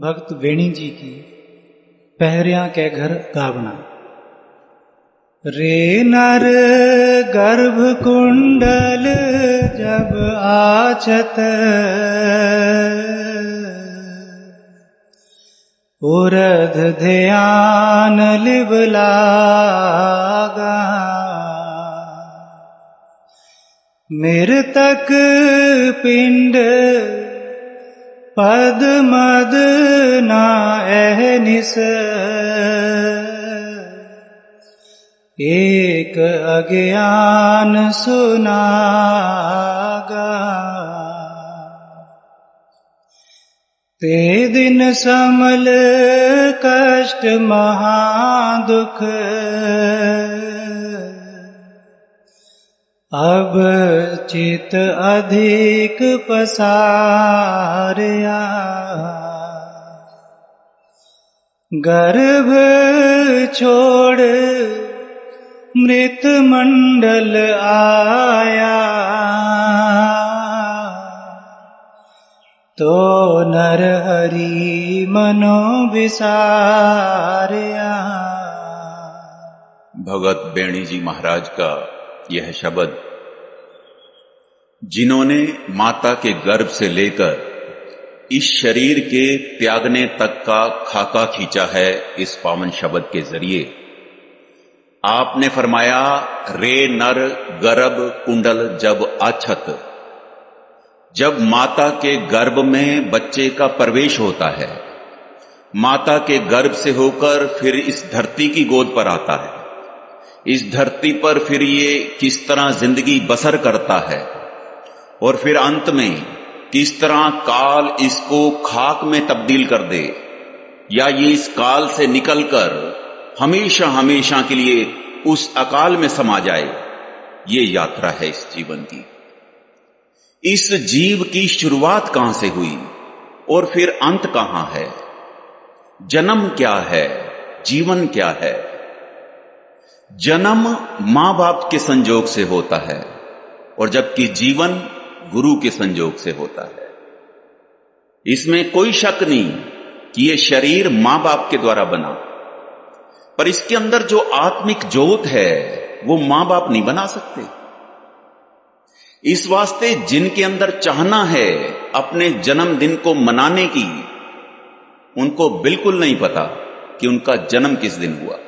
भक्त वेणी जी की पहरिया के घर गावना। रे नर गर्भ कुंडल जब आचत, उरध ध्यान लिव लागा, मृतक पिंड पद मद ना अहनिस, एक अज्ञान सुनागा। ते दिन समल कष्ट महादुख, अब चित अधिक पसारया, गर्भ छोड़ मृत मंडल आया, तो नर हरि मनो विसारया। भगत वेणी जी महाराज का यह शब्द, जिन्होंने माता के गर्भ से लेकर इस शरीर के त्यागने तक का खाका खींचा है, इस पावन शब्द के जरिए आपने फरमाया, रे नर गर्भ कुंडल जब आछत, जब माता के गर्भ में बच्चे का प्रवेश होता है, माता के गर्भ से होकर फिर इस धरती की गोद पर आता है, इस धरती पर फिर ये किस तरह जिंदगी बसर करता है और फिर अंत में किस तरह काल इसको खाक में तब्दील कर दे, या ये इस काल से निकलकर हमेशा हमेशा के लिए उस अकाल में समा जाए, ये यात्रा है इस जीवन की। इस जीव की शुरुआत कहां से हुई और फिर अंत कहां है? जन्म क्या है, जीवन क्या है? जन्म मां बाप के संजोग से होता है, और जबकि जीवन गुरु के संजोग से होता है। इसमें कोई शक नहीं कि यह शरीर मां बाप के द्वारा बना, पर इसके अंदर जो आत्मिक ज्योत है वो मां बाप नहीं बना सकते। इस वास्ते जिनके अंदर चाहना है अपने जन्मदिन को मनाने की, उनको बिल्कुल नहीं पता कि उनका जन्म किस दिन हुआ।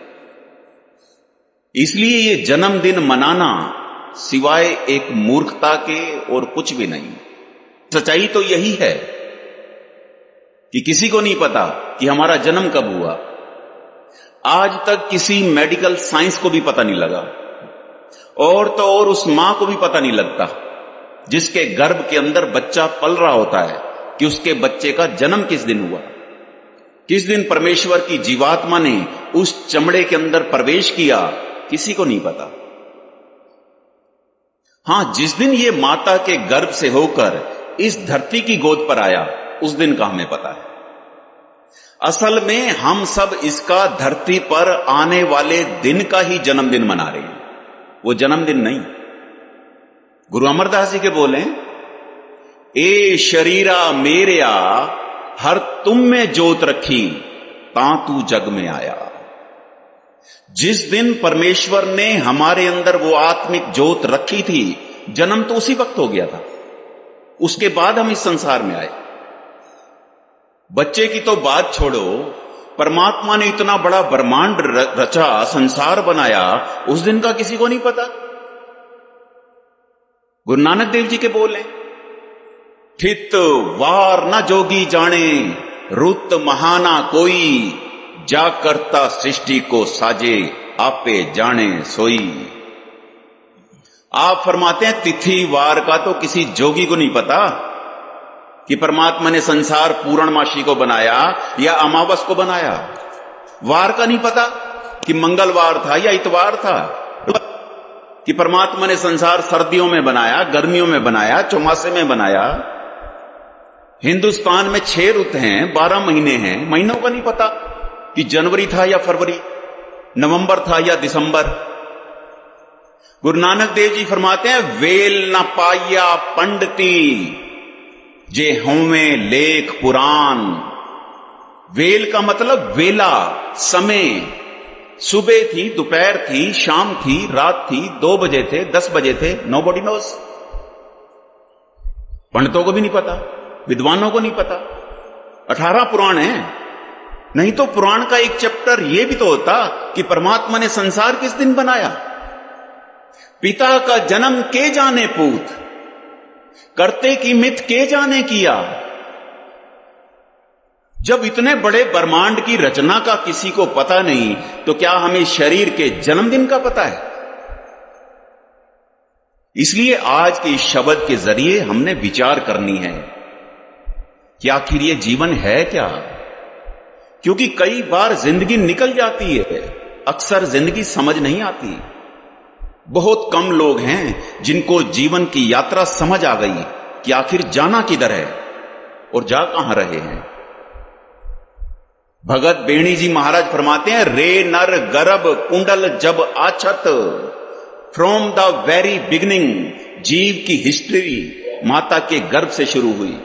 इसलिए ये जन्मदिन मनाना सिवाय एक मूर्खता के और कुछ भी नहीं। सच्चाई तो यही है कि किसी को नहीं पता कि हमारा जन्म कब हुआ। आज तक किसी मेडिकल साइंस को भी पता नहीं लगा, और तो और उस मां को भी पता नहीं लगता जिसके गर्भ के अंदर बच्चा पल रहा होता है कि उसके बच्चे का जन्म किस दिन हुआ, किस दिन परमेश्वर की जीवात्मा ने उस चमड़े के अंदर प्रवेश किया, किसी को नहीं पता। हां, जिस दिन ये माता के गर्भ से होकर इस धरती की गोद पर आया, उस दिन का हमें पता है। असल में हम सब इसका धरती पर आने वाले दिन का ही जन्मदिन मना रहे हैं, वो जन्मदिन नहीं। गुरु अमरदास जी के बोले, ए शरीरा मेरिया हर तुम में जोत रखी, तांतू जग में आया। जिस दिन परमेश्वर ने हमारे अंदर वो आत्मिक ज्योत रखी थी, जन्म तो उसी वक्त हो गया था, उसके बाद हम इस संसार में आए। बच्चे की तो बात छोड़ो, परमात्मा ने इतना बड़ा ब्रह्मांड रचा, संसार बनाया, उस दिन का किसी को नहीं पता। गुरु नानक देव जी के बोले, ठित वार न जोगी जाने, रुत महाना कोई, जा करता सृष्टि को साजे, आपे जाने सोई। आप फरमाते हैं तिथि वार का तो किसी जोगी को नहीं पता कि परमात्मा ने संसार पूर्णमासी को बनाया या अमावस को बनाया। वार का नहीं पता कि मंगलवार था या इतवार था, कि परमात्मा ने संसार सर्दियों में बनाया, गर्मियों में बनाया, चौमासे में बनाया। हिंदुस्तान में 6 रुत हैं, 12 महीने हैं, महीनों का नहीं पता कि जनवरी था या फरवरी, नवंबर था या दिसंबर। गुरु नानक देव जी फरमाते हैं, वेल न पाया पंडिती जे होवे लेख पुराण, वेल का मतलब वेला, समय। सुबह थी, दोपहर थी, शाम थी, रात थी, 2 बजे थे, 10 बजे थे, नोबडी नोस। पंडितों को भी नहीं पता, विद्वानों को नहीं पता। 18 पुराण हैं। नहीं तो पुराण का एक चैप्टर यह भी तो होता कि परमात्मा ने संसार किस दिन बनाया। पिता का जन्म के जाने पूत, करते की मित के जाने किया। जब इतने बड़े ब्रह्मांड की रचना का किसी को पता नहीं, तो क्या हमें शरीर के जन्मदिन का पता है? इसलिए आज के इस शब्द के जरिए हमने विचार करनी है कि आखिर ये जीवन है क्या। क्योंकि कई बार जिंदगी निकल जाती है, अक्सर जिंदगी समझ नहीं आती। बहुत कम लोग हैं जिनको जीवन की यात्रा समझ आ गई कि आखिर जाना किधर है और जा कहां रहे हैं। भगत बेणी जी महाराज फरमाते हैं, रे नर गर्भ कुंडल जब आछत, फ्रॉम द वेरी बिगिनिंग जीव की हिस्ट्री माता के गर्भ से शुरू हुई।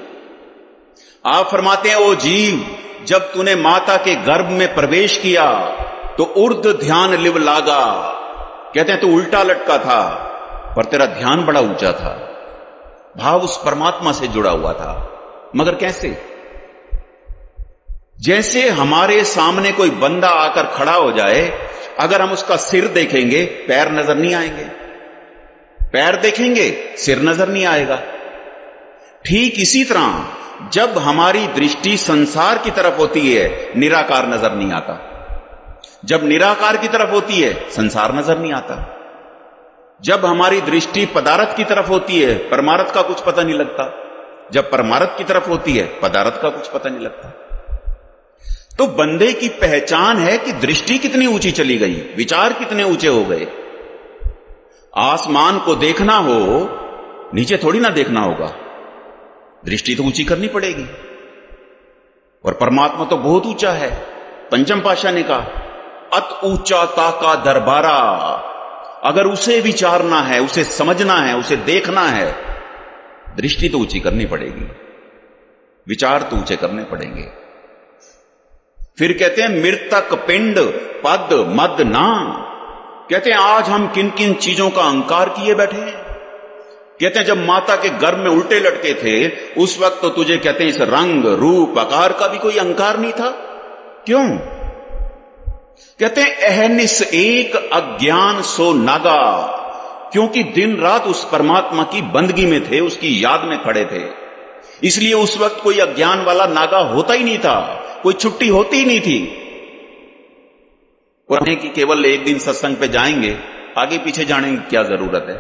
आप फरमाते हैं, ओ जीव, जब तूने माता के गर्भ में प्रवेश किया तो उर्ध ध्यान लिव लागा। कहते हैं तू उल्टा लटका था पर तेरा ध्यान बड़ा ऊंचा था। भाव उस परमात्मा से जुड़ा हुआ था। मगर कैसे? जैसे हमारे सामने कोई बंदा आकर खड़ा हो जाए, अगर हम उसका सिर देखेंगे पैर नजर नहीं आएंगे, पैर देखेंगे सिर नजर नहीं आएगा। ठीक इसी तरह जब हमारी दृष्टि संसार की तरफ होती है, निराकार नजर नहीं आता। जब निराकार की तरफ होती है, संसार नजर नहीं आता। जब हमारी दृष्टि पदार्थ की तरफ होती है, परमार्थ का कुछ पता नहीं लगता। जब परमार्थ की तरफ होती है, पदार्थ का कुछ पता नहीं लगता। तो बंदे की पहचान है कि दृष्टि कितनी ऊंची चली गई, विचार कितने ऊंचे हो गए। आसमान को देखना हो, नीचे थोड़ी ना देखना होगा, दृष्टि तो ऊंची करनी पड़ेगी। और परमात्मा तो बहुत ऊंचा है। पंचम पातशाह ने कहा, अत ऊंचा ताका दरबारा। अगर उसे विचारना है, उसे समझना है, उसे देखना है, दृष्टि तो ऊंची करनी पड़ेगी, विचार तो ऊंचे करने पड़ेंगे। फिर कहते हैं, मृतक पिंड पद मद ना। कहते हैं आज हम किन किन चीजों का अहंकार किए बैठे हैं। कहते हैं जब माता के गर्भ में उल्टे लटके थे, उस वक्त तो तुझे कहते हैं इस रंग रूप आकार का भी कोई अहंकार नहीं था। क्यों? कहते हैं अहनिस एक अज्ञान सो नागा। क्योंकि दिन रात उस परमात्मा की बंदगी में थे, उसकी याद में खड़े थे। इसलिए उस वक्त कोई अज्ञान वाला नागा होता ही नहीं था, कोई छुट्टी होती ही नहीं थी। पुराने की केवल एक दिन सत्संग पे जाएंगे, आगे पीछे जाने की क्या जरूरत है।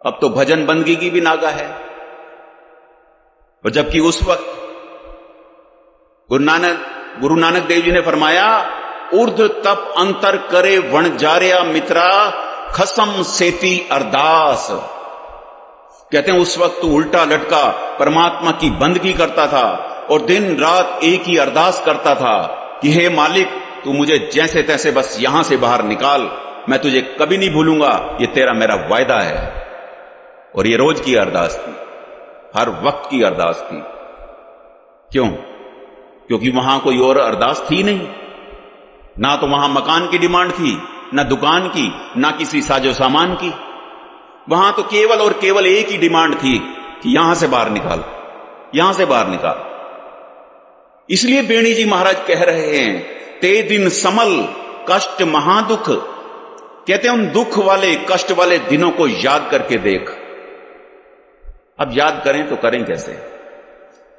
अब तो भजन बंदगी की भी नागा है। और जबकि उस वक्त गुरु नानक देव जी ने फरमाया, उर्ध तप अंतर करे वण जारिया मित्रा, खसम सेती अरदास। कहते हैं उस वक्त तू उल्टा लटका परमात्मा की बंदगी करता था और दिन रात एक ही अरदास करता था कि हे मालिक, तू मुझे जैसे तैसे बस यहां से बाहर निकाल, मैं तुझे कभी नहीं भूलूंगा, ये तेरा मेरा वायदा है। और ये रोज की अरदास थी, हर वक्त की अरदास थी। क्यों? क्योंकि वहां कोई और अरदास थी नहीं। ना तो वहां मकान की डिमांड थी, ना दुकान की, ना किसी साजो सामान की। वहां तो केवल और केवल एक ही डिमांड थी कि यहां से बाहर निकाल, यहां से बाहर निकाल। इसलिए बेणी जी महाराज कह रहे हैं, ते दिन समल कष्ट महादुख। कहते हैं उन दुख वाले कष्ट वाले दिनों को याद करके देख। अब याद करें तो करें कैसे?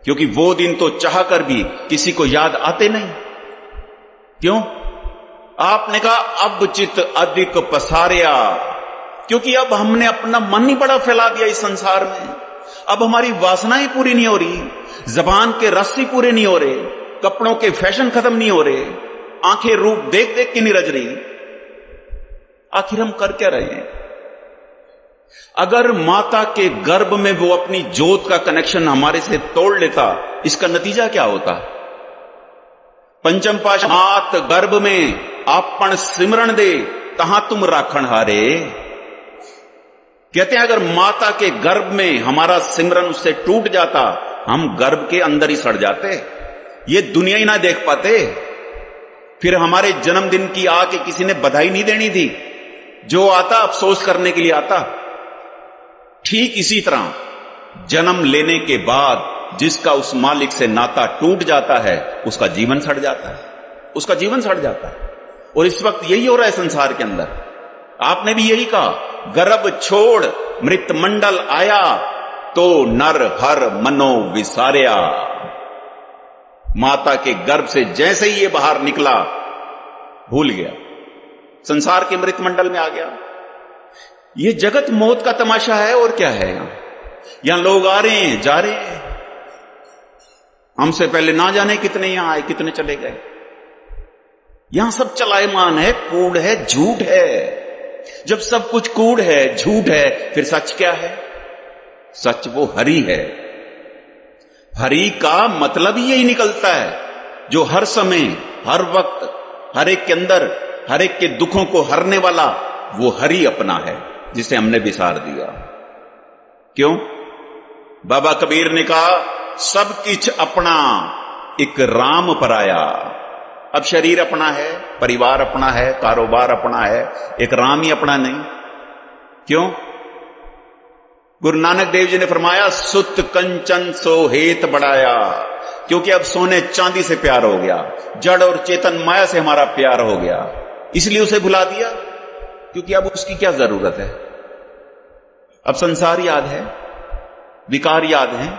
क्योंकि वो दिन तो चाह कर भी किसी को याद आते नहीं। क्यों? आपने कहा अब चित अधिक पसारिया। क्योंकि अब हमने अपना मन ही बड़ा फैला दिया इस संसार में। अब हमारी वासनाएं पूरी नहीं हो रही, जबान के रस ही पूरे नहीं हो रहे, कपड़ों के फैशन खत्म नहीं हो रहे, आंखें रूप देख देख के नहीं रज रही। आखिर हम कर क्या रहे हैं? अगर माता के गर्भ में वो अपनी ज्योत का कनेक्शन हमारे से तोड़ लेता, इसका नतीजा क्या होता? पंचम पातशाह, मात गर्भ में आपन सिमरण दे तहां तुम राखण हारे। कहते हैं अगर माता के गर्भ में हमारा सिमरन उससे टूट जाता, हम गर्भ के अंदर ही सड़ जाते। ये दुनिया ही ना देख पाते, फिर हमारे जन्मदिन की आके किसी ने बधाई नहीं देनी थी। जो आता अफसोस करने के लिए आता। ठीक इसी तरह जन्म लेने के बाद जिसका उस मालिक से नाता टूट जाता है, उसका जीवन सड़ जाता है, उसका जीवन सड़ जाता है। और इस वक्त यही हो रहा है संसार के अंदर। आपने भी यही कहा, गर्भ छोड़ मृत मंडल आया, तो नर हर मनो विसार्या। माता के गर्भ से जैसे ही ये बाहर निकला, भूल गया, संसार के मृत मंडल में आ गया। ये जगत मौत का तमाशा है और क्या है। यहां लोग आ रहे हैं, जा रहे हैं, हमसे पहले ना जाने कितने यहां आए, कितने चले गए। यहां सब चलायमान है, कूड़ है, झूठ है। जब सब कुछ कूड़ है, झूठ है, फिर सच क्या है? सच वो हरि है। हरि का मतलब ही यही निकलता है, जो हर समय, हर वक्त, हर एक के अंदर, हर एक के दुखों को हरने वाला वो हरि अपना है, जिसे हमने विसार दिया। क्यों? बाबा कबीर ने कहा, सब किछ अपना एक राम पराया। अब शरीर अपना है, परिवार अपना है, कारोबार अपना है, एक राम ही अपना नहीं। क्यों? गुरु नानक देव जी ने फरमाया, सुत कंचन सो हेत बढ़ाया। क्योंकि अब सोने चांदी से प्यार हो गया, जड़ और चेतन माया से हमारा प्यार हो गया, इसलिए उसे भुला दिया। क्योंकि अब उसकी क्या जरूरत है? अब संसार याद है, विकार याद है,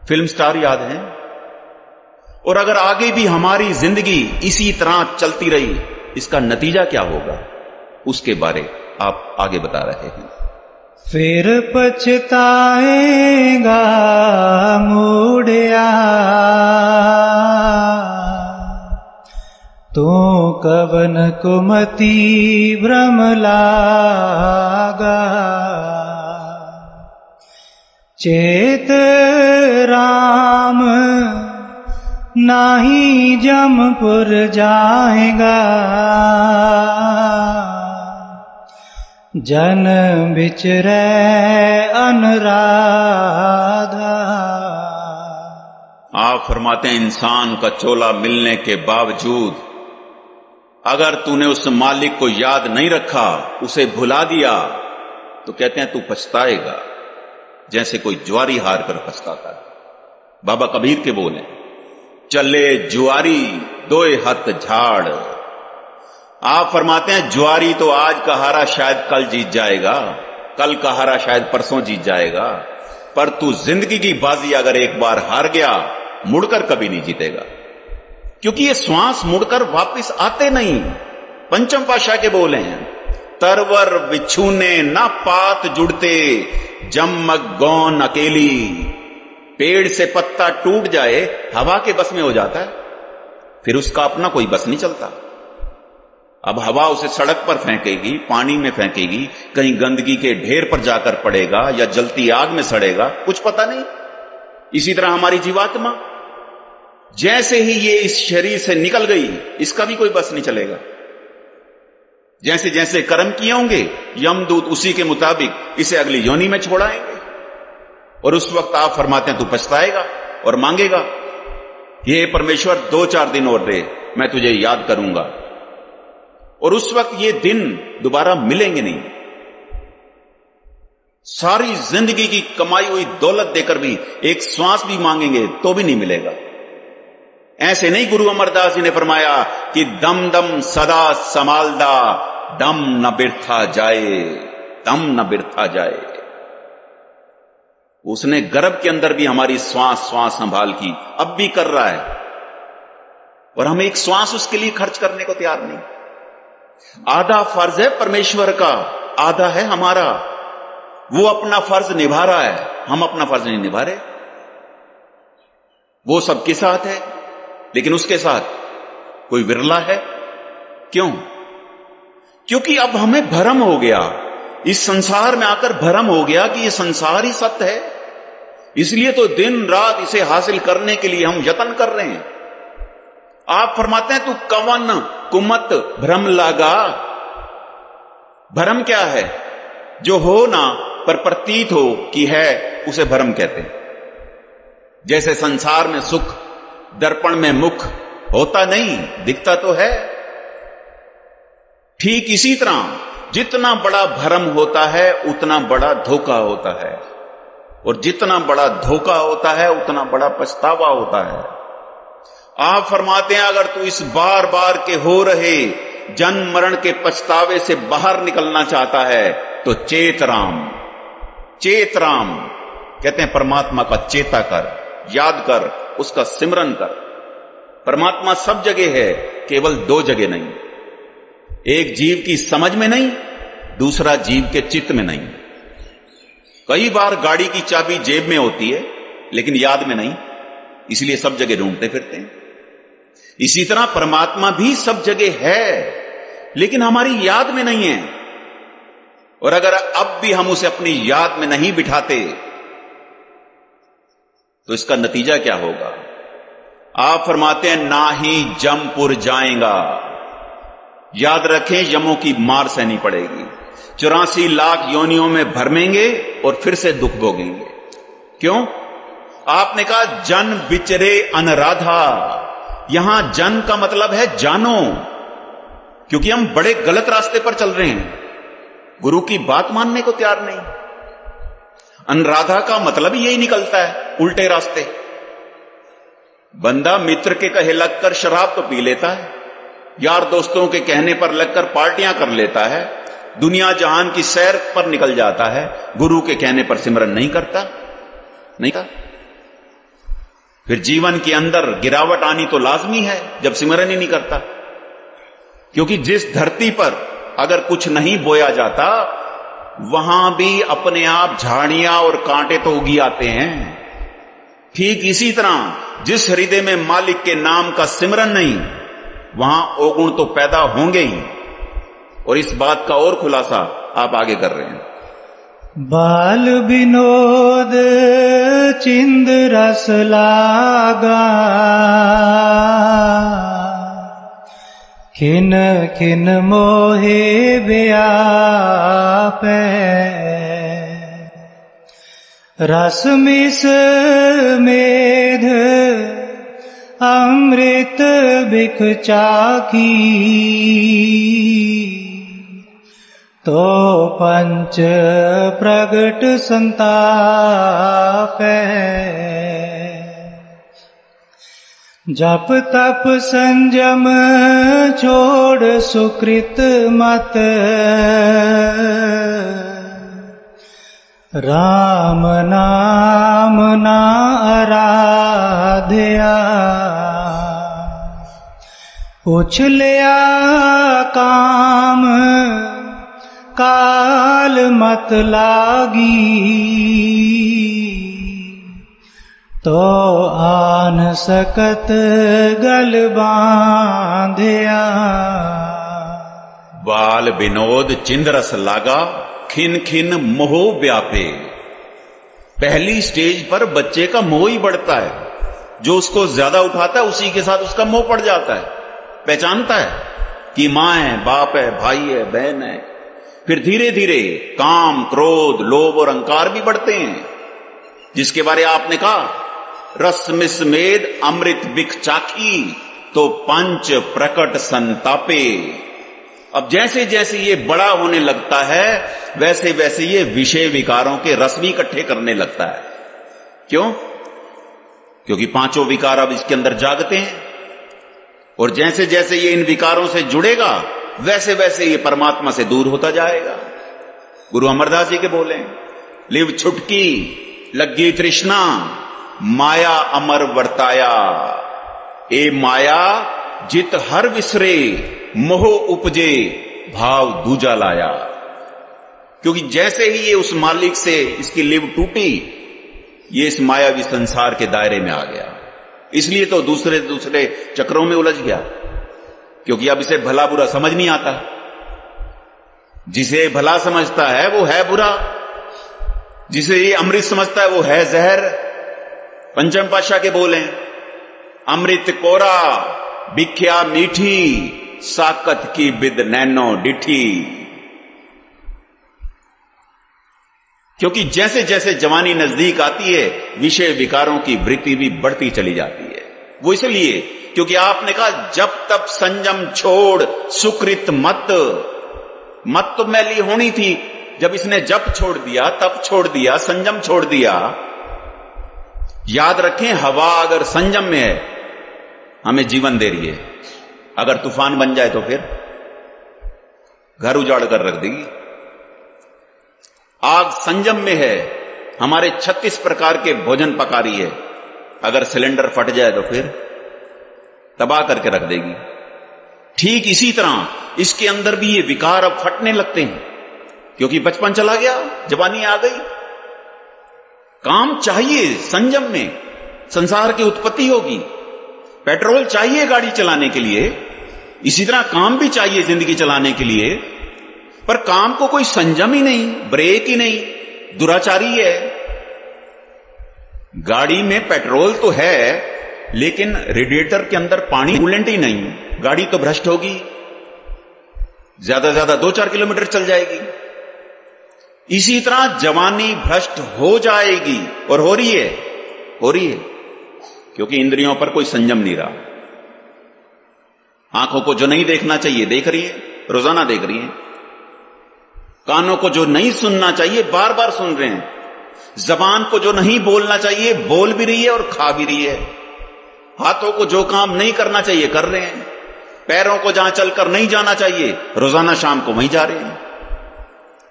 फिल्म स्टार याद है। और अगर आगे भी हमारी जिंदगी इसी तरह चलती रही, इसका नतीजा क्या होगा, उसके बारे आप आगे बता रहे हैं। फिर पछताएगा मूढ़िया, तो कवन कुमति भ्रम लागा। चेत राम नाही जमपुर जाएगा, जन बिचरे अनुराधा। आप फरमाते हैं, इंसान का चोला मिलने के बावजूद अगर तूने उस मालिक को याद नहीं रखा, उसे भुला दिया, तो कहते हैं तू पछताएगा, जैसे कोई ज्वारी हार कर पछताता है। बाबा कबीर के बोले, चले जुआरी दोए हथ झाड़। आप फरमाते हैं, ज्वारी तो आज का हारा शायद कल जीत जाएगा, कल का हारा शायद परसों जीत जाएगा, पर तू जिंदगी की बाजी अगर एक बार हार गया, मुड़कर कभी नहीं जीतेगा। क्योंकि ये श्वास मुड़कर वापस आते नहीं। पंचम पातशाह के बोले हैं, तरवर बिछूने ना पात जुड़ते, जमग गौन अकेली। पेड़ से पत्ता टूट जाए, हवा के बस में हो जाता है, फिर उसका अपना कोई बस नहीं चलता। अब हवा उसे सड़क पर फेंकेगी, पानी में फेंकेगी, कहीं गंदगी के ढेर पर जाकर पड़ेगा या जलती आग में सड़ेगा, कुछ पता नहीं। इसी तरह हमारी जीवात्मा जैसे ही ये इस शरीर से निकल गई, इसका भी कोई बस नहीं चलेगा। जैसे जैसे कर्म किए होंगे, यमदूत उसी के मुताबिक इसे अगली योनि में छोड़ाएंगे। और उस वक्त आप फरमाते हैं, तू पछताएगा और मांगेगा, ये परमेश्वर 2-4 दिन और दे, मैं तुझे याद करूंगा। और उस वक्त ये दिन दोबारा मिलेंगे नहीं। सारी जिंदगी की कमाई हुई दौलत देकर भी एक श्वास भी मांगेंगे तो भी नहीं मिलेगा। ऐसे नहीं, गुरु अमरदास जी ने फरमाया कि दम दम सदा संभालदा, दम न बिरथा जाए, दम न बिरथा जाए। उसने गर्भ के अंदर भी हमारी श्वास संभाल की, अब भी कर रहा है, और हम एक श्वास उसके लिए खर्च करने को तैयार नहीं। आधा फर्ज है परमेश्वर का, आधा है हमारा। वो अपना फर्ज निभा रहा है, हम अपना फर्ज नहीं निभा रहे। वो सबके साथ है, लेकिन उसके साथ कोई विरला है। क्यों? क्योंकि अब हमें भ्रम हो गया, इस संसार में आकर भ्रम हो गया कि ये संसार ही सत्य है। इसलिए तो दिन रात इसे हासिल करने के लिए हम यत्न कर रहे हैं। आप फरमाते हैं, तू कवन कुमत भ्रम लागा। भ्रम क्या है? जो हो ना पर प्रतीत हो कि है, उसे भ्रम कहते हैं। जैसे संसार में सुख दर्पण में मुख होता नहीं, दिखता तो है। ठीक इसी तरह जितना बड़ा भ्रम होता है उतना बड़ा धोखा होता है, और जितना बड़ा धोखा होता है उतना बड़ा पछतावा होता है। आप फरमाते हैं अगर तू इस बार बार के हो रहे जन्म मरण के पछतावे से बाहर निकलना चाहता है तो चेत राम। चेत राम कहते हैं परमात्मा का चेता कर, याद कर, उसका सिमरन कर। परमात्मा सब जगह है, केवल दो जगह नहीं। एक जीव की समझ में नहीं, दूसरा जीव के चित्त में नहीं। कई बार गाड़ी की चाबी जेब में होती है लेकिन याद में नहीं, इसलिए सब जगह ढूंढते फिरते हैं। इसी तरह परमात्मा भी सब जगह है लेकिन हमारी याद में नहीं है। और अगर अब भी हम उसे अपनी याद में नहीं बिठाते तो इसका नतीजा क्या होगा? आप फरमाते हैं ना ही जमपुर जाएगा। याद रखें, यमों की मार सहनी पड़ेगी। 84 लाख योनियों में भरमेंगे और फिर से दुख भोगेंगे। क्यों? आपने कहा जन बिचरे अनराधा। यहां जन का मतलब है जानो, क्योंकि हम बड़े गलत रास्ते पर चल रहे हैं, गुरु की बात मानने को तैयार नहीं। अनुराधा का मतलब यही निकलता है, उल्टे रास्ते। बंदा मित्र के कहे लगकर शराब तो पी लेता है, यार दोस्तों के कहने पर लगकर पार्टियां कर लेता है, दुनिया जहान की सैर पर निकल जाता है, गुरु के कहने पर सिमरन नहीं करता। नहीं का फिर जीवन के अंदर गिरावट आनी तो लाजमी है जब सिमरन ही नहीं करता। क्योंकि जिस धरती पर अगर कुछ नहीं बोया जाता वहां भी अपने आप झाड़ियां और कांटे तो उगी आते हैं। ठीक इसी तरह जिस हृदय में मालिक के नाम का सिमरन नहीं, वहां अवगुण तो पैदा होंगे ही। और इस बात का और खुलासा आप आगे कर रहे हैं। बाल विनोद चिंद रस लागा, खिन खिन मोहे व्यापै, रस मिस मेध अमृत बिख चाखी, तो पंच प्रगट संताप है। जप तप संयम छोड़ सुकृत मत, राम नाम ना आराध्या, उछलिया काम काल मत लागी, तो आन सकत गल बांधिया। बाल विनोद चिंदरस लागा, खिन खिन मोह व्यापे। पहली स्टेज पर बच्चे का मोह ही बढ़ता है, जो उसको ज्यादा उठाता है उसी के साथ उसका मोह पड़ जाता है। पहचानता है कि मां है, बाप है, भाई है, बहन है। फिर धीरे धीरे काम, क्रोध, लोभ और अहंकार भी बढ़ते हैं, जिसके बारे आपने कहा रस मिस मेद अमृत बिख चाखी, तो पंच प्रकट संतापे। अब जैसे जैसे ये बड़ा होने लगता है वैसे वैसे ये विषय विकारों के रस भी इकट्ठे करने लगता है। क्यों? क्योंकि पांचों विकार अब इसके अंदर जागते हैं, और जैसे जैसे ये इन विकारों से जुड़ेगा वैसे वैसे ये परमात्मा से दूर होता जाएगा। गुरु अमरदास जी के बोले, लिव छुटकी लगी तृष्णा, माया अमर वर्ताया। ए माया जित हर विसरे, मोह उपजे भाव दूजा लाया। क्योंकि जैसे ही ये उस मालिक से इसकी लिव टूटी, ये इस मायावी संसार के दायरे में आ गया। इसलिए तो दूसरे दूसरे चक्रों में उलझ गया, क्योंकि अब इसे भला बुरा समझ नहीं आता। जिसे भला समझता है वो है बुरा, जिसे ये अमृत समझता है वो है जहर। पंचम पातशाह के बोले, अमृत कोरा बिख्या मीठी, साकत की बिद नैनो डिठी। क्योंकि जैसे जैसे जवानी नजदीक आती है विषय विकारों की वृत्ति भी बढ़ती चली जाती है। वो इसलिए क्योंकि आपने कहा जब तब संयम छोड़ सुकृत मत। मत तो मैली होनी थी, जब इसने जब छोड़ दिया, तब छोड़ दिया, संयम छोड़ दिया। याद रखें, हवा अगर संयम में है हमें जीवन दे रही है, अगर तूफान बन जाए तो फिर घर उजाड़ कर रख देगी। आग संयम में है, हमारे 36 प्रकार के भोजन पका रही है, अगर सिलेंडर फट जाए तो फिर तबाह करके रख देगी। ठीक इसी तरह इसके अंदर भी ये विकार अब फटने लगते हैं, क्योंकि बचपन चला गया, जवानी आ गई। काम चाहिए संयम में, संसार की उत्पत्ति होगी। पेट्रोल चाहिए गाड़ी चलाने के लिए, इसी तरह काम भी चाहिए जिंदगी चलाने के लिए, पर काम को कोई संयम ही नहीं, ब्रेक ही नहीं, दुराचारी है। गाड़ी में पेट्रोल तो है, लेकिन रेडिएटर के अंदर पानी कूलेंट ही नहीं, गाड़ी तो भ्रष्ट होगी, ज्यादा से ज्यादा 2-4 किलोमीटर चल जाएगी। इसी तरह जवानी भ्रष्ट हो जाएगी, और हो रही है, क्योंकि इंद्रियों पर कोई संयम नहीं रहा। आंखों को जो नहीं देखना चाहिए देख रही है, रोजाना देख रही है। कानों को जो नहीं सुनना चाहिए बार बार सुन रहे हैं। जबान को जो नहीं बोलना चाहिए बोल भी रही है और खा भी रही है। हाथों को जो काम नहीं करना चाहिए कर रहे हैं। पैरों को जहां चलकर नहीं जाना चाहिए रोजाना शाम को वहीं जा रहे हैं।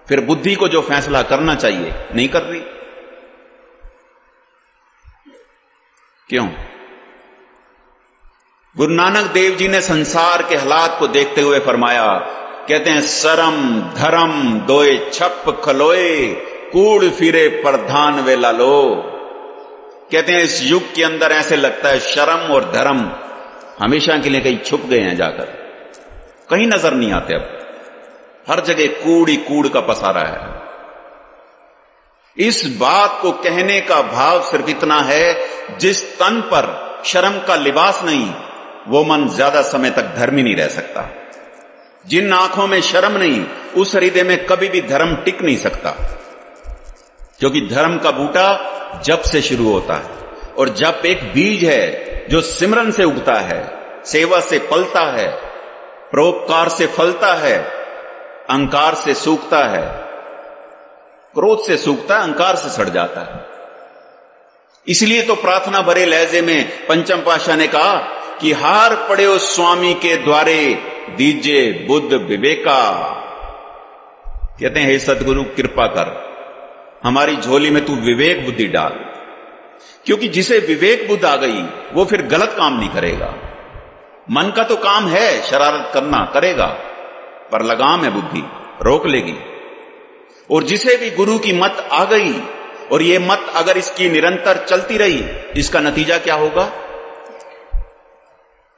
फिर बुद्धि को जो फैसला करना चाहिए नहीं कर रही। क्यों? गुरु नानक देव जी ने संसार के हालात को देखते हुए फरमाया, कहते हैं शरम धर्म दोए छप खलोए कूड़ फिरे प्रधान वे लालो। कहते हैं इस युग के अंदर ऐसे लगता है शर्म और धर्म हमेशा के लिए कहीं छुप गए हैं, जाकर कहीं नजर नहीं आते। अब हर जगह कूड़ ही कूड़ का पसारा है। इस बात को कहने का भाव सिर्फ इतना है, जिस तन पर शर्म का लिबास नहीं वो मन ज्यादा समय तक धर्मी नहीं रह सकता। जिन आंखों में शर्म नहीं उस हृदय में कभी भी धर्म टिक नहीं सकता, क्योंकि धर्म का बूटा जप से शुरू होता है, और जप एक बीज है जो सिमरन से उगता है, सेवा से पलता है, परोपकार से फलता है, अहंकार से सूखता है, क्रोध से सूखता है, अहंकार से सड़ जाता है। इसलिए तो प्रार्थना भरे लहजे में पंचम पातशाह ने कहा कि हार पड़े उस स्वामी के द्वारे दीजिए बुद्ध विवेका। कहते हैं हे सतगुरु कृपा कर, हमारी झोली में तू विवेक बुद्धि डाल, क्योंकि जिसे विवेक बुद्धि आ गई वो फिर गलत काम नहीं करेगा। मन का तो काम है शरारत करना, करेगा, पर लगाम है बुद्धि, रोक लेगी। और जिसे भी गुरु की मत आ गई, और ये मत अगर इसकी निरंतर चलती रही, इसका नतीजा क्या होगा?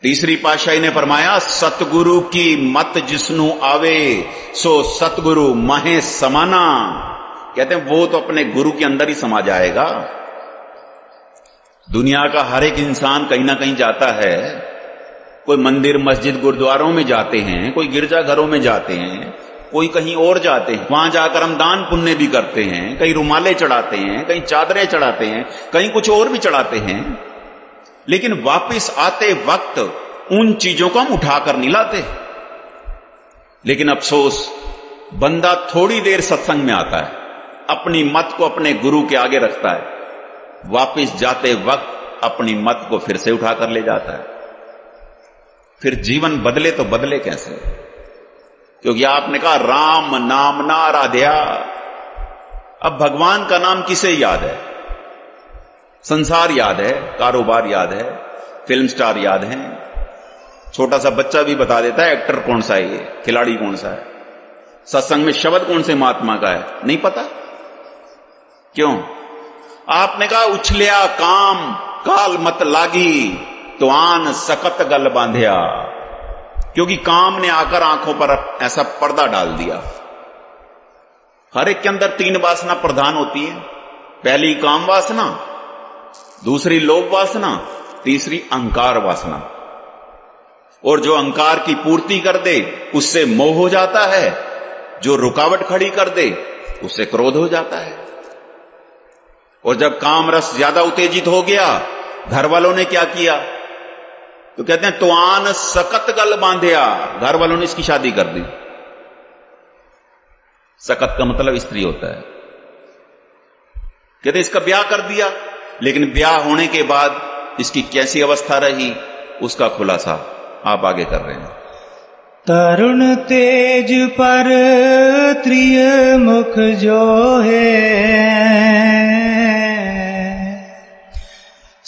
तीसरी पातशाही ने फरमाया, सतगुरु की मत जिसनु आवे सो सतगुरु माहे समाना। कहते हैं वो तो अपने गुरु के अंदर ही समा जाएगा। दुनिया का हर एक इंसान कहीं ना कहीं जाता है, कोई मंदिर मस्जिद गुरुद्वारों में जाते हैं, कोई गिरजाघरों में जाते हैं, कोई कहीं और जाते हैं, वहां जाकर हम दान पुण्य भी करते हैं, कहीं रुमाले चढ़ाते हैं, कहीं चादरें चढ़ाते हैं, कहीं कुछ और भी चढ़ाते हैं, लेकिन वापस आते वक्त उन चीजों को हम उठाकर नहीं लाते। लेकिन अफसोस, बंदा थोड़ी देर सत्संग में आता है, अपनी मत को अपने गुरु के आगे रखता है, वापस जाते वक्त अपनी मत को फिर से उठाकर ले जाता है। फिर जीवन बदले तो बदले कैसे? क्योंकि आपने कहा राम नाम ना आराध्या। अब भगवान का नाम किसे याद है? संसार याद है, कारोबार याद है, फिल्म स्टार याद है, छोटा सा बच्चा भी बता देता है एक्टर कौन सा है, ये खिलाड़ी कौन सा है। सत्संग में शब्द कौन से महात्मा का है नहीं पता। क्यों? आपने कहा उछलिया काम काल मत लागी तो आन सकत गल बांधिया। क्योंकि काम ने आकर आंखों पर ऐसा पर्दा डाल दिया। हर एक के अंदर 3 वासना प्रधान होती है। पहली काम वासना, दूसरी लोभ वासना, तीसरी अहंकार वासना। और जो अहंकार की पूर्ति कर दे उससे मोह हो जाता है, जो रुकावट खड़ी कर दे उससे क्रोध हो जाता है। और जब काम रस ज्यादा उत्तेजित हो गया, घर वालों ने क्या किया? तो कहते हैं तुआन सकत गल बांधिया, घर वालों ने इसकी शादी कर दी। सकत का मतलब स्त्री होता है। कहते इसका ब्याह कर दिया, लेकिन ब्याह होने के बाद इसकी कैसी अवस्था रही उसका खुलासा आप आगे कर रहे हैं। तरुण तेज पर त्रिय मुख जो है,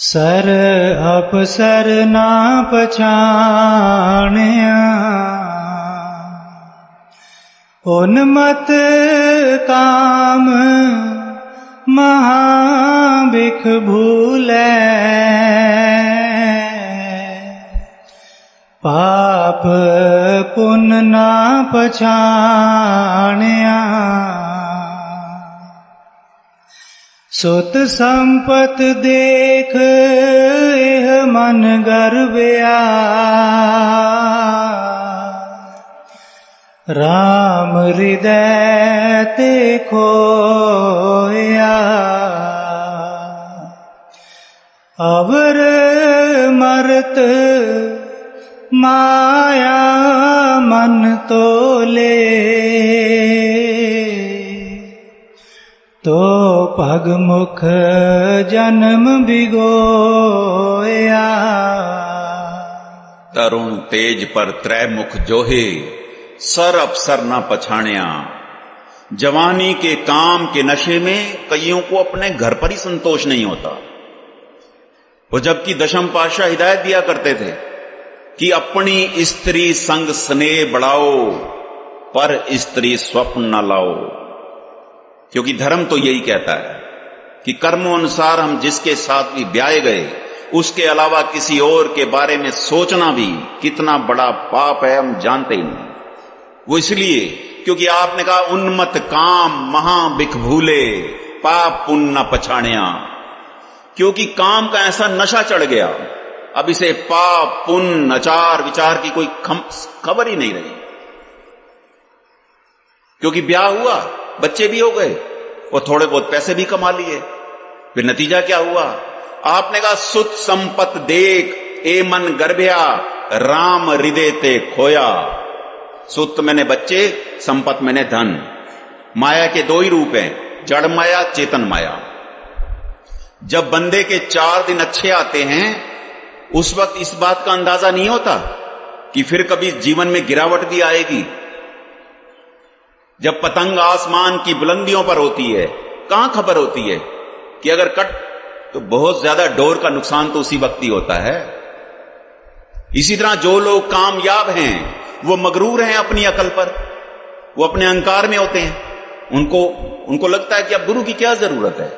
सर अपसर ना पछाणिया, उन्मत काम महाबिख भूले, पाप पुण्य ना पछाणिया, सुत संपत देख एह मन गर्वया, राम हृदय ते खोया, अवर मरत माया मन तोले, तो पग मुख जन्म बिगोया। तरुण तेज पर त्रय मुख जोहे, सर अफसर ना पछाणिया। जवानी के काम के नशे में कईयों को अपने घर पर ही संतोष नहीं होता। वो जबकि दशम पातशाह हिदायत दिया करते थे कि अपनी स्त्री संग स्नेह बढ़ाओ, पर स्त्री स्वप्न न लाओ, क्योंकि धर्म तो यही कहता है कि कर्मों अनुसार हम जिसके साथ भी ब्याहे गए उसके अलावा किसी और के बारे में सोचना भी कितना बड़ा पाप है हम जानते ही नहीं। वो इसलिए क्योंकि आपने कहा उन्मत्त काम महाबिख भूले, पाप पुण्य न पछाणिया, क्योंकि काम का ऐसा नशा चढ़ गया, अब इसे पाप पुण्य आचार विचार की कोई खबर ही नहीं रही। क्योंकि ब्याह हुआ, बच्चे भी हो गए और थोड़े बहुत पैसे भी कमा लिए, फिर नतीजा क्या हुआ? आपने कहा सुत संपत देख ए मन गर्भया, राम हृदय ते खोया। सुत मैंने बच्चे, संपत मैंने धन। माया के दो ही रूप हैं, जड़ माया चेतन माया। जब बंदे के 4 दिन अच्छे आते हैं उस वक्त इस बात का अंदाजा नहीं होता कि फिर कभी जीवन में गिरावट भी आएगी। जब पतंग आसमान की बुलंदियों पर होती है, कहां खबर होती है कि अगर कट तो बहुत ज्यादा डोर का नुकसान तो उसी वक्त ही होता है। इसी तरह जो लोग कामयाब हैं वो मगरूर हैं अपनी अकल पर, वो अपने अहंकार में होते हैं। उनको लगता है कि अब गुरु की क्या जरूरत है,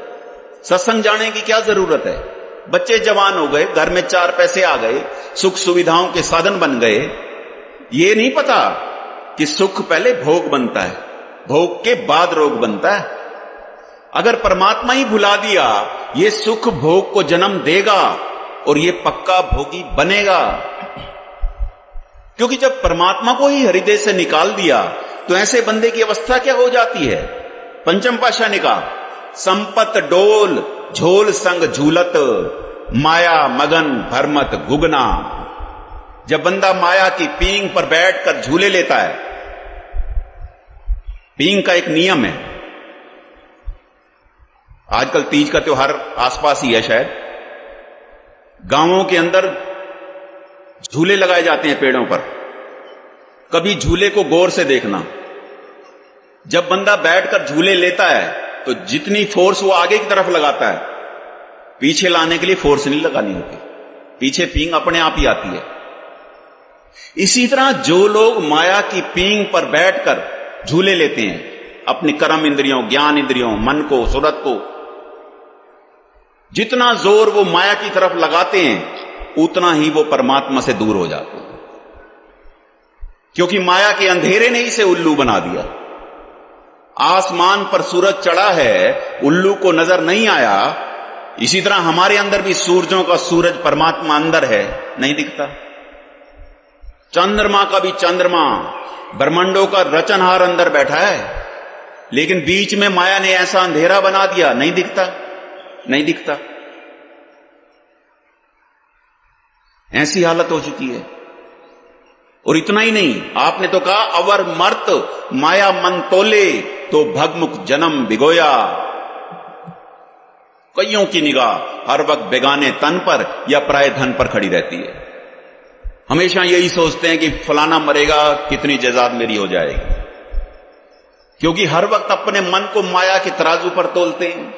सत्संग जाने की क्या जरूरत है। बच्चे जवान हो गए, घर में 4 पैसे आ गए, सुख सुविधाओं के साधन बन गए। ये नहीं पता कि सुख पहले भोग बनता है, भोग के बाद रोग बनता है। अगर परमात्मा ही भुला दिया, ये सुख भोग को जन्म देगा और ये पक्का भोगी बनेगा। क्योंकि जब परमात्मा को ही हृदय से निकाल दिया तो ऐसे बंदे की अवस्था क्या हो जाती है? पंचम पातशाह ने कहा संपत डोल झोल संग झूलत, माया मगन भरमत गुगना। जब बंदा माया की पींग पर बैठकर झूले लेता है, पींग का एक नियम है, आजकल तीज का त्योहार आसपास ही है शायद, गांवों के अंदर झूले लगाए जाते हैं पेड़ों पर। कभी झूले को गौर से देखना, जब बंदा बैठकर झूले लेता है तो जितनी फोर्स वो आगे की तरफ लगाता है, पीछे लाने के लिए फोर्स नहीं लगानी होती, पीछे पींग अपने आप ही आती है। इसी तरह जो लोग माया की पींग पर बैठकर झूले लेते हैं, अपनी कर्म इंद्रियों, ज्ञान इंद्रियों, मन को, सूरत को, जितना जोर वो माया की तरफ लगाते हैं उतना ही वो परमात्मा से दूर हो जाते हैं। क्योंकि माया के अंधेरे ने इसे उल्लू बना दिया। आसमान पर सूरज चढ़ा है, उल्लू को नजर नहीं आया। इसी तरह हमारे अंदर भी सूरजों का सूरज परमात्मा अंदर है, नहीं दिखता। चंद्रमा का भी चंद्रमा, ब्रह्मांडों का रचनहार अंदर बैठा है, लेकिन बीच में माया ने ऐसा अंधेरा बना दिया, नहीं दिखता, नहीं दिखता। ऐसी हालत हो चुकी है। और इतना ही नहीं, आपने तो कहा अवर मर्त माया मन तोले तो भगमुख जन्म भिगोया। कईयों की निगाह हर वक्त बेगाने तन पर या पराये धन पर खड़ी रहती है। हमेशा यही सोचते हैं कि फलाना मरेगा, कितनी जज़ाद मेरी हो जाएगी, क्योंकि हर वक्त अपने मन को माया के तराजू पर तोलते हैं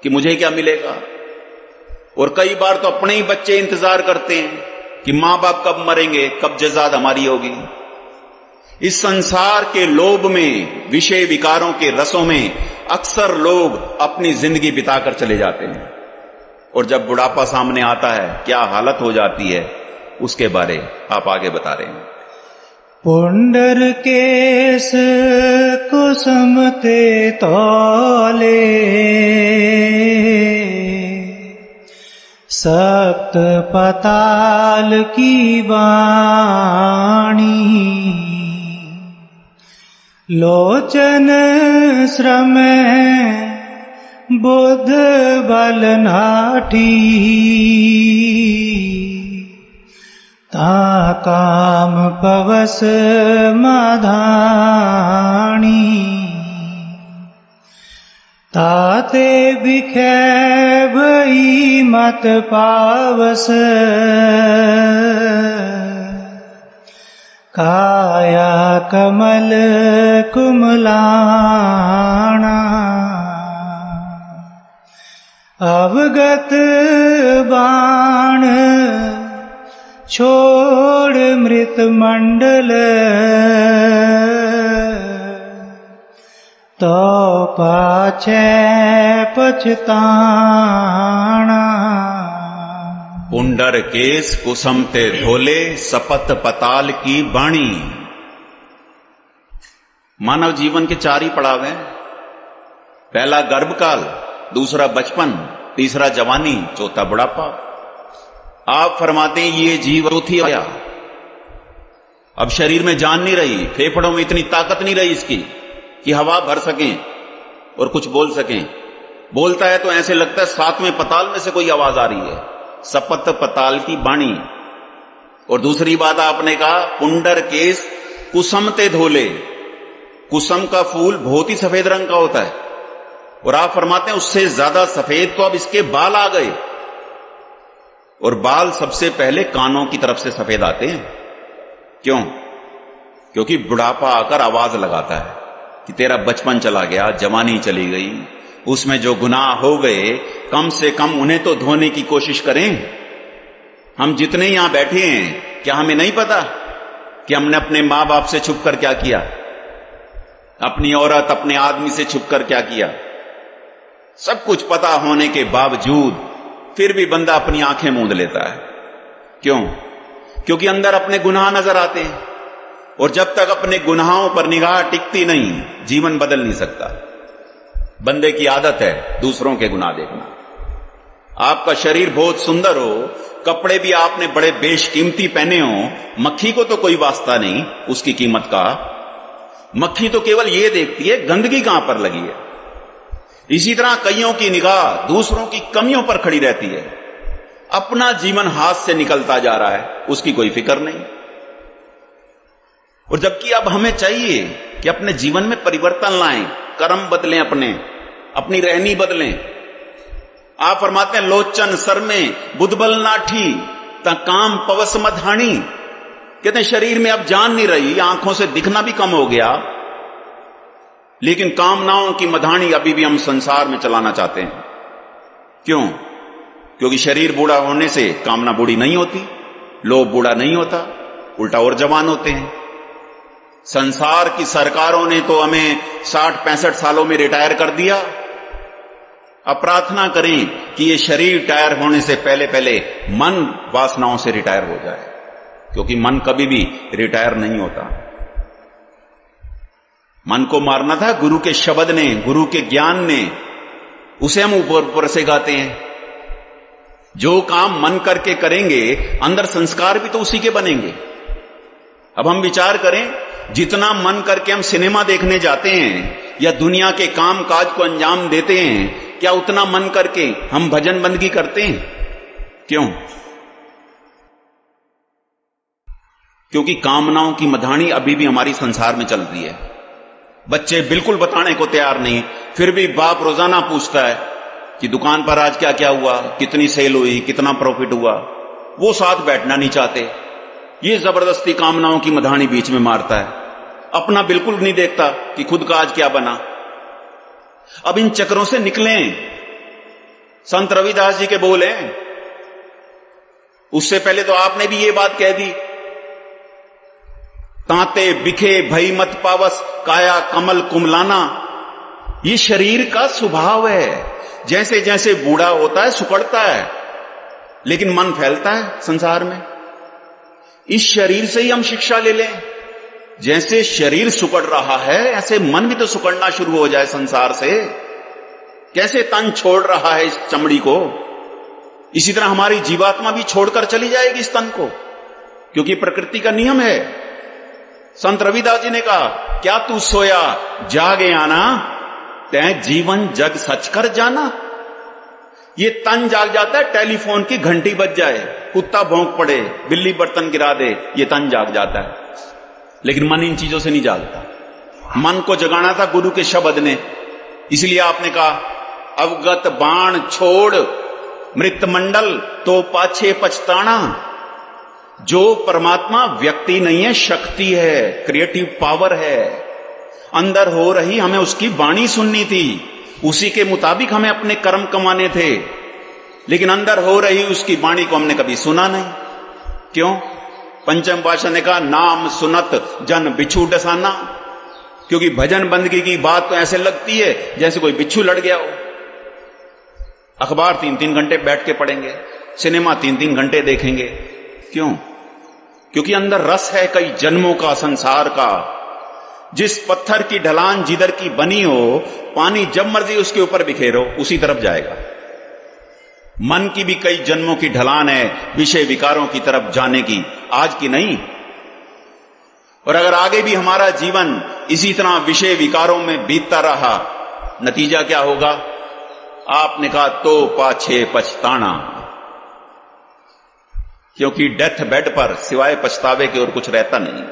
कि मुझे क्या मिलेगा। और कई बार तो अपने ही बच्चे इंतजार करते हैं कि मां बाप कब मरेंगे, कब जज़ाद हमारी होगी। इस संसार के लोभ में, विषय विकारों के रसों में अक्सर लोग अपनी जिंदगी बिताकर चले जाते हैं, और जब बुढ़ापा सामने आता है क्या हालत हो जाती है, उसके बारे आप आगे बता रहे हैं। पुंडर केस कुसुमते तौले सप्त पताल की वाणी, लोचन श्रम बुध बल नाठी, ता काम पवस मधानी, ताते बिखे भई मत पावस, काया कमल कुमलाना, अवगत बाण छोड़ मृत मंडल, तो पाछे पछताना। पुंडर केस कुसुमते धोले सपत पताल की बाणी। मानव जीवन के 4 ही पड़ाव हैं। पहला गर्भकाल, दूसरा बचपन, तीसरा जवानी, चौथा बुढ़ापा। आप फरमाते हैं ये जीव चौथी आया। अब शरीर में जान नहीं रही, फेफड़ों में इतनी ताकत नहीं रही इसकी कि हवा भर सकें और कुछ बोल सकें। बोलता है तो ऐसे लगता है 7वें पताल में से कोई आवाज आ रही है। सपत पताल की बाणी। और दूसरी बात आपने कहा पुंडर केस कुसुमते धोले। कुसुम का फूल बहुत ही सफेद रंग का होता है, और आप फरमाते हैं उससे ज्यादा सफेद तो अब इसके बाल आ गए। और बाल सबसे पहले कानों की तरफ से सफेद आते हैं। क्यों? क्योंकि बुढ़ापा आकर आवाज लगाता है कि तेरा बचपन चला गया, जवानी चली गई, उसमें जो गुनाह हो गए कम से कम उन्हें तो धोने की कोशिश करें। हम जितने यहां बैठे हैं, क्या हमें नहीं पता कि हमने अपने मां बाप से छुपकर क्या किया, अपनी औरत अपने आदमी से छुपकर क्या किया? सब कुछ पता होने के बावजूद फिर भी बंदा अपनी आंखें मूंद लेता है। क्यों? क्योंकि अंदर अपने गुनाह नजर आते हैं, और जब तक अपने गुनाहों पर निगाह टिकती नहीं, जीवन बदल नहीं सकता। बंदे की आदत है दूसरों के गुनाह देखना। आपका शरीर बहुत सुंदर हो, कपड़े भी आपने बड़े बेशकीमती पहने हो, मक्खी को तो कोई वास्ता नहीं उसकी कीमत का। मक्खी तो केवल ये देखती है गंदगी कहां पर लगी है। इसी तरह कईयों की निगाह दूसरों की कमियों पर खड़ी रहती है। अपना जीवन हाथ से निकलता जा रहा है, उसकी कोई फिक्र नहीं। और जबकि अब हमें चाहिए कि अपने जीवन में परिवर्तन लाएं, कर्म बदलें, अपनी रहनी बदलें। आप फरमाते हैं लोचन सर में बुधबल नाठी ता काम पवस मधानी। कहते हैं शरीर में अब जान नहीं रही, आंखों से दिखना भी कम हो गया, लेकिन कामनाओं की मधानी अभी भी हम संसार में चलाना चाहते हैं। क्यों? क्योंकि शरीर बूढ़ा होने से कामना बूढ़ी नहीं होती, लोभ बूढ़ा नहीं होता, उल्टा और जवान होते हैं। संसार की सरकारों ने तो हमें 60-65 सालों में रिटायर कर दिया। अब प्रार्थना करें कि ये शरीर रिटायर होने से पहले पहले मन वासनाओं से रिटायर हो जाए, क्योंकि मन कभी भी रिटायर नहीं होता। मन को मारना था गुरु के शब्द ने, गुरु के ज्ञान ने, उसे हम ऊपर से गाते हैं। जो काम मन करके करेंगे अंदर संस्कार भी तो उसी के बनेंगे। अब हम विचार करें, जितना मन करके हम सिनेमा देखने जाते हैं या दुनिया के काम काज को अंजाम देते हैं, क्या उतना मन करके हम भजन बंदगी करते हैं? क्यों? क्योंकि कामनाओं की मधानी अभी भी हमारी संसार में चल रही है। बच्चे बिल्कुल बताने को तैयार नहीं, फिर भी बाप रोजाना पूछता है कि दुकान पर आज क्या क्या हुआ, कितनी सेल हुई, कितना प्रॉफिट हुआ। वो साथ बैठना नहीं चाहते। ये जबरदस्ती कामनाओं की मधानी बीच में मारता है, अपना बिल्कुल नहीं देखता कि खुद का आज क्या बना। अब इन चक्रों से निकलें। संत रविदास जी के बोले, उससे पहले तो आपने भी ये बात कह दी, तांते बिखे भई मत पावस काया कमल कुमलाना। ये शरीर का स्वभाव है, जैसे जैसे बूढ़ा होता है सुकड़ता है, लेकिन मन फैलता है संसार में। इस शरीर से ही हम शिक्षा ले लें। जैसे शरीर सुकड़ रहा है ऐसे मन भी तो सुकड़ना शुरू हो जाए संसार से। कैसे तन छोड़ रहा है इस चमड़ी को, इसी तरह हमारी जीवात्मा भी छोड़कर चली जाएगी इस तन को, क्योंकि प्रकृति का नियम है। संत रविदास जी ने कहा, क्या तू सोया जागे आना, तै जीवन जग सच कर जाना। ये तन जाग जाता है, टेलीफोन की घंटी बज जाए, कुत्ता भौंक पड़े, बिल्ली बर्तन गिरा दे, ये तन जाग जाता है। लेकिन मन इन चीजों से नहीं जागता। मन को जगाना था गुरु के शब्द ने, इसलिए आपने कहा, अवगत बाण छोड़ मृत मंडल तो पाछे पछताना। जो परमात्मा व्यक्ति नहीं है, शक्ति है, क्रिएटिव पावर है। अंदर हो रही हमें उसकी वाणी सुननी थी, उसी के मुताबिक हमें अपने कर्म कमाने थे, लेकिन अंदर हो रही उसकी वाणी को हमने कभी सुना नहीं। क्यों? पंचम पातशाह ने कहा, नाम सुनत जन बिच्छू डसाना। क्योंकि भजन बंदगी की बात तो ऐसे लगती है जैसे कोई बिच्छू लड़ गया हो। अखबार 3-3 घंटे बैठ के पढ़ेंगे, सिनेमा 3-3 घंटे देखेंगे। क्यों? क्योंकि अंदर रस है कई जन्मों का, संसार का। जिस पत्थर की ढलान जिधर की बनी हो, पानी जब मर्जी उसके ऊपर बिखेरो उसी तरफ जाएगा। मन की भी कई जन्मों की ढलान है विषय विकारों की तरफ जाने की, आज की नहीं। और अगर आगे भी हमारा जीवन इसी तरह विषय विकारों में बीतता रहा, नतीजा क्या होगा? आपने कहा, तो पाछे पछताना। क्योंकि डेथ बेड पर सिवाय पछतावे के और कुछ रहता नहीं।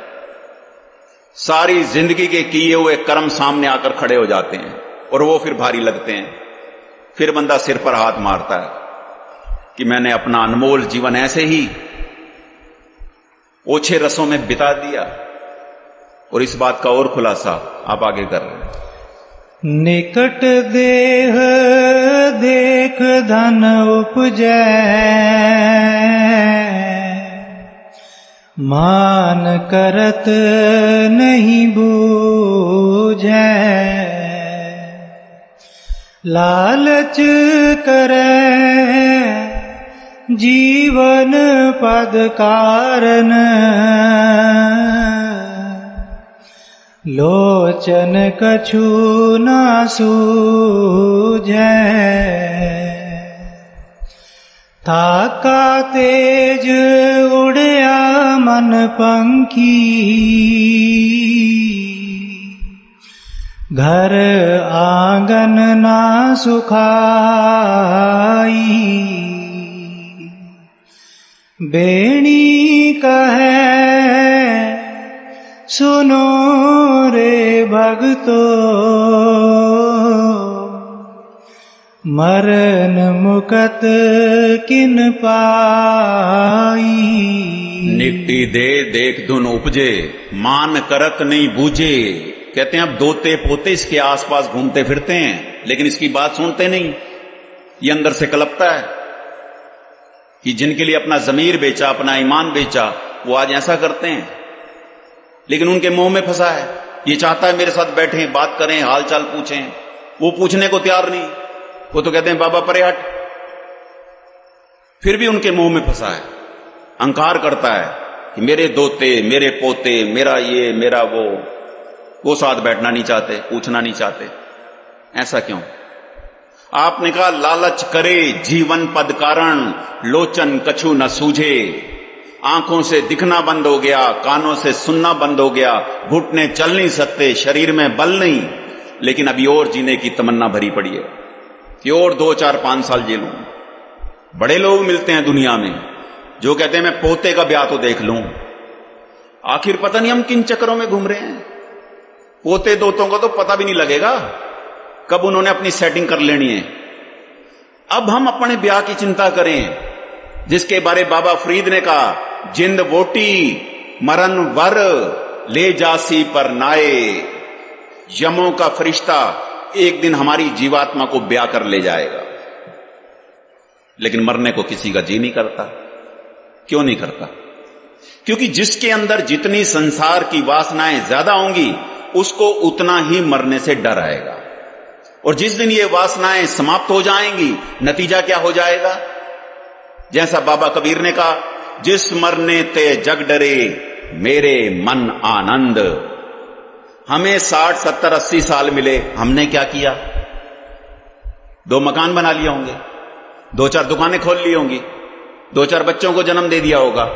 सारी जिंदगी के किए हुए कर्म सामने आकर खड़े हो जाते हैं और वो फिर भारी लगते हैं। फिर बंदा सिर पर हाथ मारता है कि मैंने अपना अनमोल जीवन ऐसे ही ओछे रसों में बिता दिया। और इस बात का और खुलासा आप आगे कर रहे हैं। निकट देह देख धन उपजै, मान करत नहीं बूझै। लालच करे जीवन पद कारण, लोचन कछु ना सूझै। ताका तेज उड़या मन पंखी, घर आंगन ना सुखाई। बेणी कहे सुनो रे भगतो, मरण मुकत किन पाई। निकटी दे देख धुन उपजे, मान करत नहीं बूझे। कहते हैं अब दोते पोते इसके आसपास घूमते फिरते हैं, लेकिन इसकी बात सुनते नहीं। ये अंदर से कलपता है कि जिनके लिए अपना जमीर बेचा, अपना ईमान बेचा, वो आज ऐसा करते हैं, लेकिन उनके मुंह में फंसा है। ये चाहता है मेरे साथ बैठें, बात करें, हालचाल पूछें, वो पूछने को तैयार नहीं। वो तो कहते हैं बाबा परे हट। फिर भी उनके मुंह में फंसा है, अहंकार करता है कि मेरे दोते, मेरे पोते, मेरा ये, मेरा वो साथ बैठना नहीं चाहते, पूछना नहीं चाहते। ऐसा क्यों? आपने कहा, लालच करे जीवन पद कारण, लोचन कछु न सूझे। आंखों से दिखना बंद हो गया, कानों से सुनना बंद हो गया, घुटने चल नहीं सकते, शरीर में बल नहीं, लेकिन अभी और जीने की तमन्ना भरी पड़ी है कि और 2, 4, 5 साल जी लूं। बड़े लोग मिलते हैं दुनिया में जो कहते हैं मैं पोते का ब्याह तो देख लूं, आखिर पता नहीं हम किन चक्करों में घूम रहे हैं। पोते दोतों को तो पता भी नहीं लगेगा कब उन्होंने अपनी सेटिंग कर लेनी है। अब हम अपने ब्याह की चिंता करें, जिसके बारे बाबा फरीद ने कहा, जिंद वोटी मरन वर ले जासी पर नाए। यमों का फरिश्ता एक दिन हमारी जीवात्मा को ब्याह कर ले जाएगा, लेकिन मरने को किसी का जी नहीं करता। क्यों नहीं करता? क्योंकि जिसके अंदर जितनी संसार की वासनाएं ज्यादा होंगी उसको उतना ही मरने से डर आएगा। और जिस दिन ये वासनाएं समाप्त हो जाएंगी, नतीजा क्या हो जाएगा? जैसा बाबा कबीर ने कहा, जिस मरने ते जग डरे मेरे मन आनंद। हमें 60, 70, 80 साल मिले, हमने क्या किया? 2 मकान बना लिए होंगे, 2-4 दुकानें खोल ली होंगी, 2-4 बच्चों को जन्म दे दिया होगा।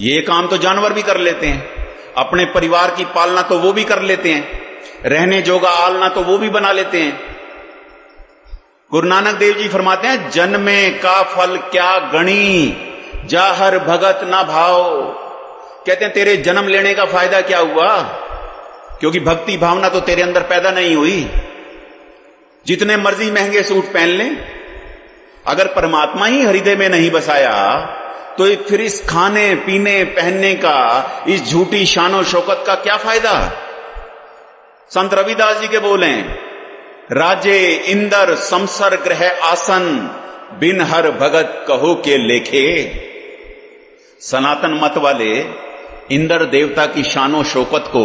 ये काम तो जानवर भी कर लेते हैं। अपने परिवार की पालना तो वो भी कर लेते हैं, रहने जोगा आलना तो वो भी बना लेते हैं। गुरु नानक देव जी फरमाते हैं, जन्मे का फल क्या गणी, जाहर भगत ना भाव। कहते हैं तेरे जन्म लेने का फायदा क्या हुआ, क्योंकि भक्ति भावना तो तेरे अंदर पैदा नहीं हुई। जितने मर्जी महंगे सूट पहन लें, अगर परमात्मा ही हृदय में नहीं बसाया तो फिर इस खाने पीने पहनने का, इस झूठी शानो शौकत का क्या फायदा? संत रविदास जी के बोले, राजे इंदर संसर ग्रह आसन, बिन हर भगत कहो के लेखे। सनातन मत वाले इंद्र देवता की शानो शौकत को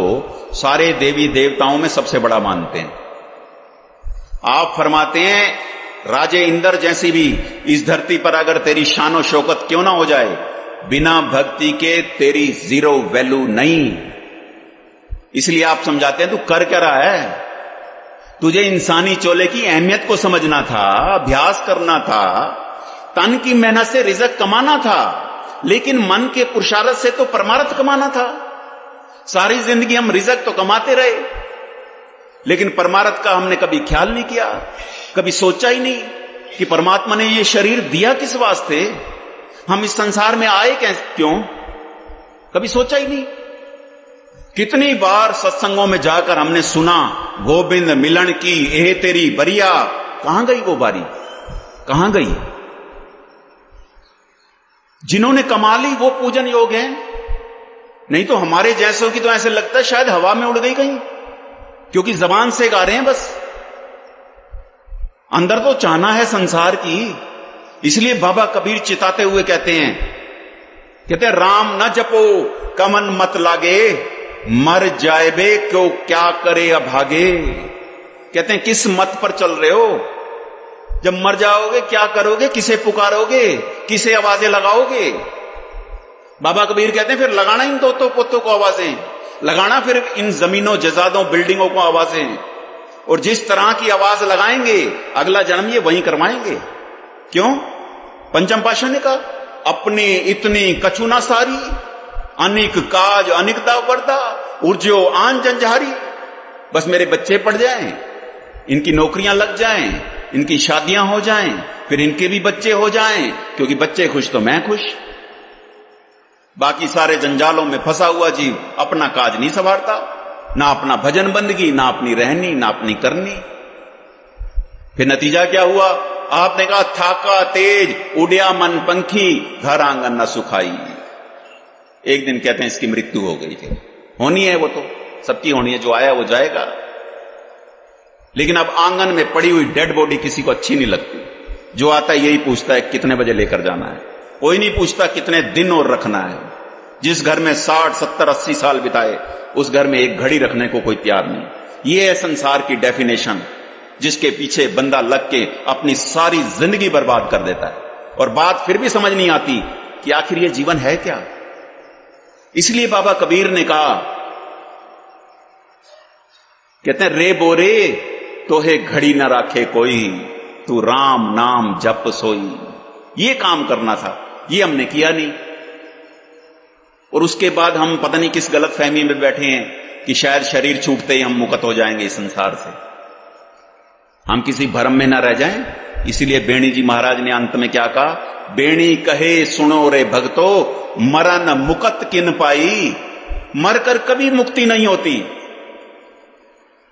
सारे देवी देवताओं में सबसे बड़ा मानते हैं। आप फरमाते हैं, राजे इंद्र जैसी भी इस धरती पर अगर तेरी शानो शौकत क्यों ना हो जाए, बिना भक्ति के तेरी जीरो वैल्यू नहीं। इसलिए आप समझाते हैं, तू कर क्या रहा है? तुझे इंसानी चोले की अहमियत को समझना था, अभ्यास करना था, तन की मेहनत से रिज़्क कमाना था, लेकिन मन के पुरुषार्थ से तो परमार्थ कमाना था। सारी जिंदगी हम रिज़्क तो कमाते रहे, लेकिन परमार्थ का हमने कभी ख्याल नहीं किया, कभी सोचा ही नहीं कि परमात्मा ने ये शरीर दिया किस वास्ते, हम इस संसार में आए क्यों, कभी सोचा ही नहीं। कितनी बार सत्संगों में जाकर हमने सुना, गोविंद मिलन की एह तेरी बरिया। कहां गई वो बारी, कहां गई? जिन्होंने कमा ली वो पूजन योग है, नहीं तो हमारे जैसों की तो ऐसे लगता है शायद हवा में उड़ गई कहीं, क्योंकि जबान से गा रहे हैं बस, अंदर तो चाहना है संसार की। इसलिए बाबा कबीर चिताते हुए कहते हैं राम न जपो कमन मत लागे, मर जाए बे क्यों क्या करे अभागे। कहते हैं किस मत पर चल रहे हो? जब मर जाओगे क्या करोगे, किसे पुकारोगे, किसे आवाजें लगाओगे? बाबा कबीर कहते हैं फिर लगाना इन दोतों पोतों को आवाजें, लगाना फिर इन जमीनों जजादों बिल्डिंगों को आवाजें, और जिस तरह की आवाज लगाएंगे अगला जन्म ये वहीं करवाएंगे। क्यों? पंचम पातशाह ने कहा, अपनी इतनी कछुना सारी, अनिक काज अनिकदा वर्दा, उर्जो आन जंजारी। बस मेरे बच्चे पढ़ जाएं, इनकी नौकरियां लग जाएं, इनकी शादियां हो जाएं, फिर इनके भी बच्चे हो जाएं, क्योंकि बच्चे खुश तो मैं खुश। बाकी सारे जंजालों में फंसा हुआ जीव अपना काज नहीं संभालता, ना अपना भजन बंदगी, ना अपनी रहनी, ना अपनी करनी। फिर नतीजा क्या हुआ? आपने कहा, थाका तेज उड़िया मन पंखी, घर आंगन न सुखाई। एक दिन कहते हैं इसकी मृत्यु हो गई थी। होनी है, वो तो सबकी होनी है, जो आया वो जाएगा। लेकिन अब आंगन में पड़ी हुई डेड बॉडी किसी को अच्छी नहीं लगती। जो आता है यही पूछता है कितने बजे लेकर जाना है, कोई नहीं पूछता कितने दिन और रखना है। जिस घर में 60, 70, 80 साल बिताए, उस घर में एक घड़ी रखने को कोई तैयार नहीं। ये है संसार की डेफिनेशन, जिसके पीछे बंदा लग के अपनी सारी जिंदगी बर्बाद कर देता है, और बात फिर भी समझ नहीं आती कि आखिर ये जीवन है क्या। इसलिए बाबा कबीर ने कहा, कहते हैं, रे बोरे तोहे घड़ी न राखे कोई, तू राम नाम जप सोई। ये काम करना था, ये हमने किया नहीं। और उसके बाद हम पता नहीं किस गलत फहमी में बैठे हैं कि शायद शरीर छूटते ही हम मुक्त हो जाएंगे इस संसार से। हम किसी भ्रम में ना रह जाएं। इसीलिए बेणी जी महाराज ने अंत में क्या कहा, बेणी कहे सुनो रे भक्तो, मरन मुकत किन पाई। मरकर कभी मुक्ति नहीं होती।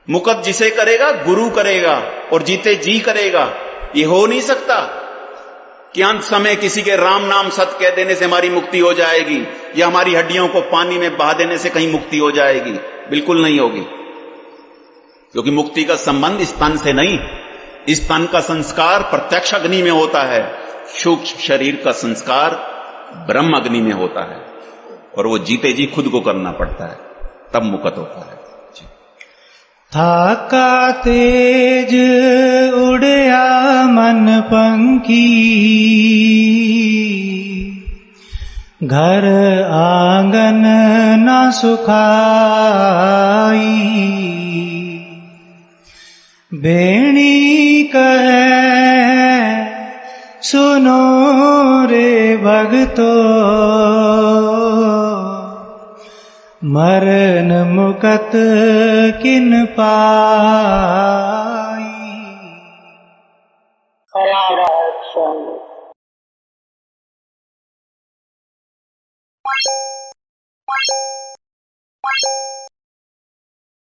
मुकत जिसे करेगा गुरु करेगा और जीते जी करेगा। ये हो नहीं सकता कि अंत समय किसी के राम नाम सत कह देने से हमारी मुक्ति हो जाएगी या हमारी हड्डियों को पानी में बहा देने से कहीं मुक्ति हो जाएगी। बिल्कुल नहीं होगी, क्योंकि मुक्ति का संबंध इस तन से नहीं, इस तन का संस्कार प्रत्यक्ष अग्नि में होता है, सूक्ष्म शरीर का संस्कार ब्रह्म अग्नि में होता है, और वो जीते जी खुद को करना पड़ता है, तब मुकत होता है। थाका तेज उड़या मन पंखी, घर आंगन न सुखाई। बेणी कहे सुनो रे भगतो, मरन मुकत किन पाई।